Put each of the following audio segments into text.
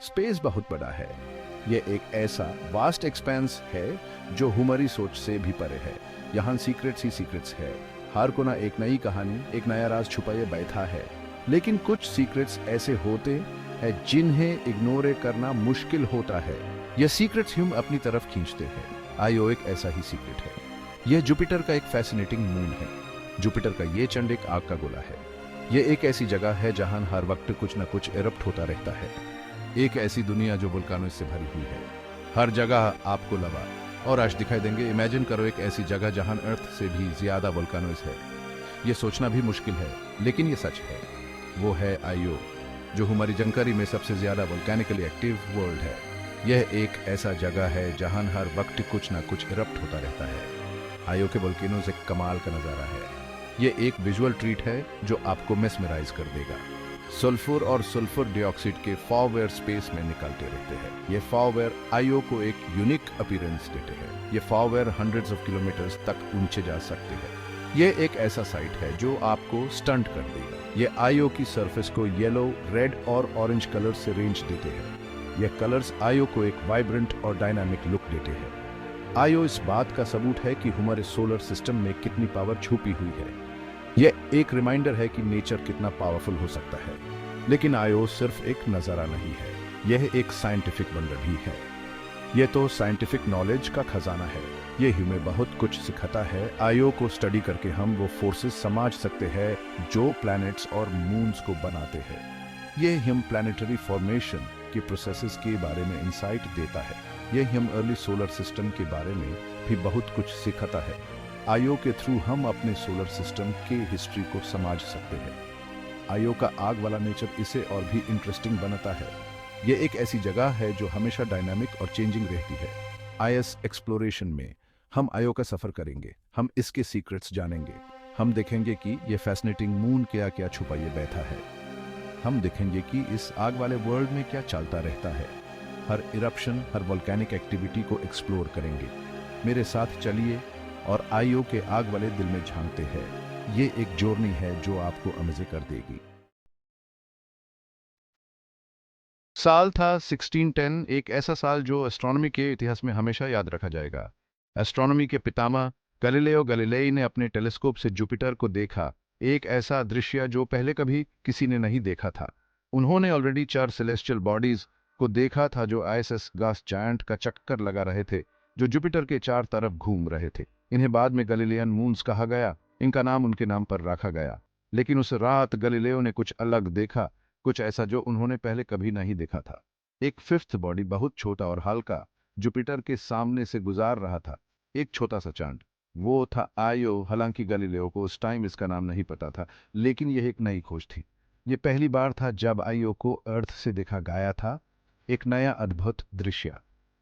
Space बहुत बड़ा है। ये एक ऐसा वास्ट एक्सपेंस है जो हमारी सोच से भी परे है। यहाँ सीक्रेट्स ही सीक्रेट्स है। हर कोना एक नई कहानी, एक नया राज छुपाए बैठा है। लेकिन कुछ सीक्रेट्स ऐसे होते हैं जिन्हें इग्नोर करना मुश्किल होता है। ये सीक्रेट्स हम अपनी तरफ खींचते हैं। आयो एक ऐसा ही सीक्रेट है। यह जुपिटर का एक फैसिनेटिंग मून है। जुपिटर का ये चंड एक आग का गोला है। यह एक ऐसी जगह है जहां हर वक्त कुछ न कुछ इरप्ट होता रहता है। एक ऐसी दुनिया जो वोल्कानों से भरी हुई है। हर जगह आपको लवा और आज दिखाई देंगे। इमेजिन करो एक ऐसी जगह जहां अर्थ से भी ज्यादा वोल्कानोज है। ये सोचना भी मुश्किल है, लेकिन ये सच है। वो है आयो, जो हमारी जानकारी में सबसे ज्यादा वोल्केनिकली एक्टिव वर्ल्ड है। यह एक ऐसा जगह है जहां हर वक्त कुछ ना कुछ इरप्ट होता रहता है। आयो के वोल्केनोज एक कमाल का नजारा है। यह एक विजुअल ट्रीट है जो आपको मेस्मराइज कर देगा। सल्फर और सल्फर डाइऑक्साइड के फॉरवेयर स्पेस में निकलते रहते हैं। ये फॉरवेयर आयो को एक यूनिक अपीयरेंस देते हैं। ये फॉरवेयर हंड्रेड्स ऑफ किलोमीटर्स तक ऊंचे जा सकते हैं। ये एक ऐसा साइट है जो आपको स्टंट कर देगा। ये आयो की सरफेस को येलो, रेड और ऑरेंज कलर से रेंज देते हैं। ये कलर्स आयो को एक वाइब्रेंट और डायनामिक लुक देते हैं। आयो इस बात का सबूत है कि हमारे सोलर सिस्टम में कितनी पावर छुपी हुई है। यह एक रिमाइंडर है कि नेचर कितना पावरफुल हो सकता है। लेकिन आयो सिर्फ एक नजारा नहीं है, यह एक साइंटिफिक वंडर भी है। यह तो साइंटिफिक नॉलेज का खजाना है। यह हमें बहुत कुछ सिखाता है। आयो को स्टडी करके हम वो फोर्सेस समझ सकते हैं जो प्लैनेट्स और मून्स को बनाते हैं। यह हम प्लैनेटरी फॉर्मेशन के प्रोसेसेस के बारे में इंसाइट देता है। यह हम अर्ली सोलर सिस्टम के बारे में भी बहुत कुछ सिखाता है। आयो के थ्रू हम अपने सोलर सिस्टम के हिस्ट्री को समझ सकते हैं। आयो का आग वाला नेचर इसे और भी इंटरेस्टिंग बनाता है। यह एक ऐसी जगह है जो हमेशा डायनामिक और चेंजिंग रहती है। आईएस एक्सप्लोरेशन में हम आयो का सफर करेंगे। हम इसके सीक्रेट्स जानेंगे। हम देखेंगे कि यह फैसिनेटिंग मून क्या क्या छुपाए बैठा है। हम देखेंगे कि इस आग वाले वर्ल्ड में क्या चलता रहता है। हर इरप्शन, हर वोल्केनिक एक्टिविटी को एक्सप्लोर करेंगे। मेरे साथ चलिए और आयो के आग वाले दिल में झांकते हैं। ये एक जर्नी है जो आपको अमेज़ कर देगी। साल था 1610, एक ऐसा साल जो एस्ट्रोनॉमी के इतिहास में हमेशा याद रखा जाएगा। एस्ट्रोनॉमी के पितामह गैलीलियो गैलीलेई ने अपने टेलीस्कोप से जुपिटर को देखा। एक ऐसा दृश्य जो पहले कभी किसी ने नहीं देखा था। उन्होंने ऑलरेडी 4 सेलेस्टियल बॉडीज को देखा था जो आईएसएस गास जायंट का चक्कर लगा रहे थे, जो जुपिटर के 4 तरफ घूम रहे थे। इन्हें बाद में गैलीलियन मून्स कहा गया। इनका नाम उनके नाम पर रखा गया। लेकिन उस रात गैलीलियो ने कुछ अलग देखा, कुछ ऐसा जो उन्होंने पहले कभी नहीं देखा था। एक फिफ्थ बॉडी, बहुत छोटा और हल्का, जुपिटर के सामने से गुजार रहा था। एक छोटा सा चांद। वो था आयो। हालांकि गैलीलियो को उस टाइम इसका नाम नहीं पता था, लेकिन यह एक नई खोज थी। ये पहली बार था जब आयो को अर्थ से देखा गया था। एक नया अद्भुत दृश्य।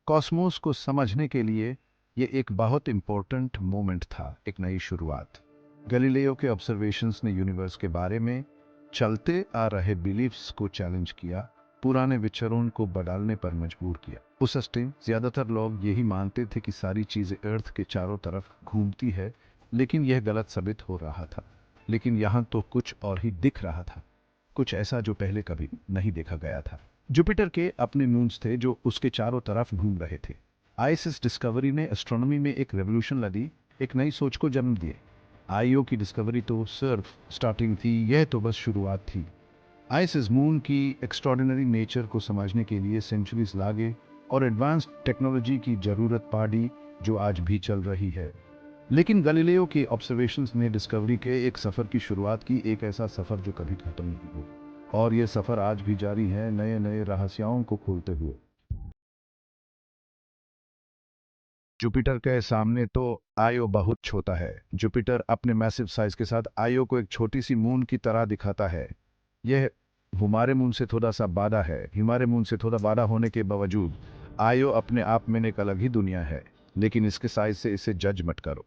कॉस्मोस को समझने के लिए ये एक बहुत इंपॉर्टेंट मोमेंट था, एक नई शुरुआत। गैलीलियो के ऑब्जर्वेशंस ने यूनिवर्स के बारे में चलते आ रहे बिलीफ्स को चैलेंज किया, पुराने विचारों को बदलने पर मजबूर किया। उस टाइम ज्यादातर लोग यही मानते थे कि सारी चीजें अर्थ के चारों तरफ घूमती है, लेकिन यह गलत साबित हो रहा था। लेकिन यहाँ तो कुछ और ही दिख रहा था, कुछ ऐसा जो पहले कभी नहीं देखा गया था। जुपिटर के अपने मून्स थे जो उसके चारों तरफ घूम रहे थे। आईएसएस डिस्कवरी ने एस्ट्रोनॉमी में एक रेवोल्यूशन ला दी, एक नई सोच को जन्म दिए। आईओ की डिस्कवरी तो सिर्फ स्टार्टिंग थी, यह तो बस शुरुआत थी। आईएसएस मून की एक्स्ट्रॉर्डिनरी नेचर को समझने के लिए सेंचुरीज लागे और एडवांस टेक्नोलॉजी की जरूरत पड़ी जो आज भी चल रही है। लेकिन गैलीलियो के ऑब्जर्वेशंस ने डिस्कवरी के एक सफर की शुरुआत की, एक ऐसा सफर जो कभी खत्म नहीं हो। और यह सफर आज भी जारी है, नए नए रहस्यों को खोलते हुए। जुपिटर के सामने तो आयो बहुत छोटा है। जुपिटर अपने मैसिव साइज के साथ आयो को एक छोटी सी मून की तरह दिखाता है। यह हमारे मून से थोड़ा सा बड़ा है। हमारे मून से थोड़ा बड़ा होने के बावजूद आयो अपने आप में एक अलग ही दुनिया है। लेकिन इसके साइज से इसे जज मत करो।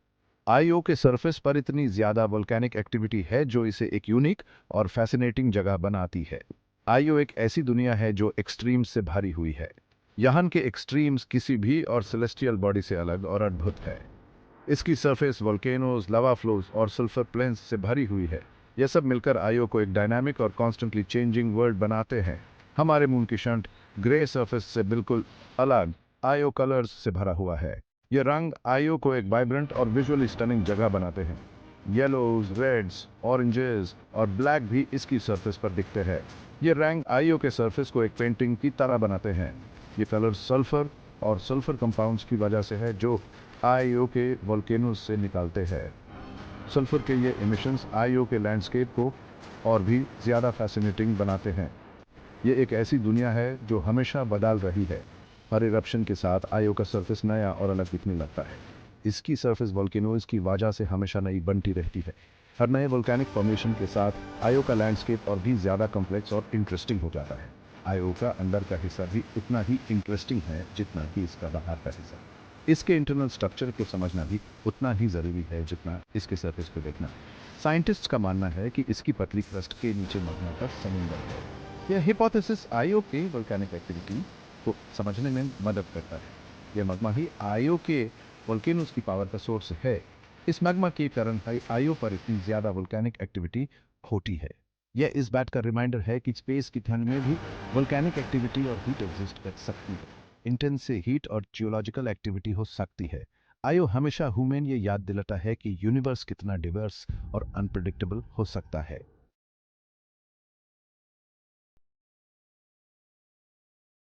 आईओ के सरफेस पर इतनी ज्यादा वोल्केनिक एक्टिविटी है जो इसे एक यूनिक और फैसिनेटिंग जगह बनाती है। आईओ एक ऐसी दुनिया है जो एक्सट्रीम से भरी हुई है। यहाँ के एक्सट्रीम्स किसी भी और सेलेस्टियल बॉडी से अलग और अद्भुत है। इसकी सरफेस वोल्केनोज, लावा फ्लोज और सल्फर प्लेन्स से भरी हुई है। यह सब मिलकर आईओ को एक डायनामिक और कॉन्स्टेंटली चेंजिंग वर्ल्ड बनाते हैं। हमारे मून की शंट ग्रे सरफेस से बिल्कुल अलग आयो कलर्स से भरा हुआ है। ये रंग आयो को एक वाइब्रेंट और विजुअली स्टनिंग जगह बनाते हैं। येलोज, रेड्स, ऑरेंजेस और ब्लैक भी इसकी सरफेस पर दिखते हैं। ये रंग आईओ के सरफेस को एक पेंटिंग की तरह बनाते हैं। ये कलर सल्फर और सल्फर कंपाउंड्स की वजह से है जो आईओ के वोल्केनोज से निकलते हैं। सल्फर के ये एमिशंस आईओ के लैंडस्केप को और भी ज़्यादा फैसिनेटिंग बनाते हैं। ये एक ऐसी दुनिया है जो हमेशा बदल रही है। हर इरप्शन के साथ आईओ का सरफेस नया और अलग दिखने लगता है। इसकी सरफेस वोल्केनोज की वजह से हमेशा नई बनती रहती है। हर नए वोल्केनिक फॉर्मेशन के साथ आईओ का लैंडस्केप और भी ज़्यादा कॉम्प्लेक्स और इंटरेस्टिंग हो जाता है। आईओ का अंदर का हिस्सा भी उतना ही इंटरेस्टिंग है जितना कि इसका बाहर का हिस्सा। इसके इंटरनल स्ट्रक्चर को समझना भी उतना ही ज़रूरी है जितना इसके सरफेस को देखना। साइंटिस्ट्स का मानना है कि इसकी पतली क्रस्ट के नीचे मगमा का समुंदर है। यह हिपोथेसिस आईओ के वोल्केनिक एक्टिविटी को समझने में मदद करता है। यह मगमा ही आईओ के वोल्केनोज की पावर का सोर्स है। इस मैग्मा के कारण आईओ पर इतनी ज़्यादा वोल्केनिक एक्टिविटी होती है। यह इस बात का रिमाइंडर है कि स्पेस की ठंड में भी वोल्केनिक एक्टिविटी और हीट एग्जिस्ट कर सकती है। इंटेंस से हीट और जियोलॉजिकल एक्टिविटी हो सकती है। आईओ हमेशा ह्यूमन ये याद दिलाता है कि यूनिवर्स कितना डिवर्स और अनप्रेडिक्टेबल हो सकता है।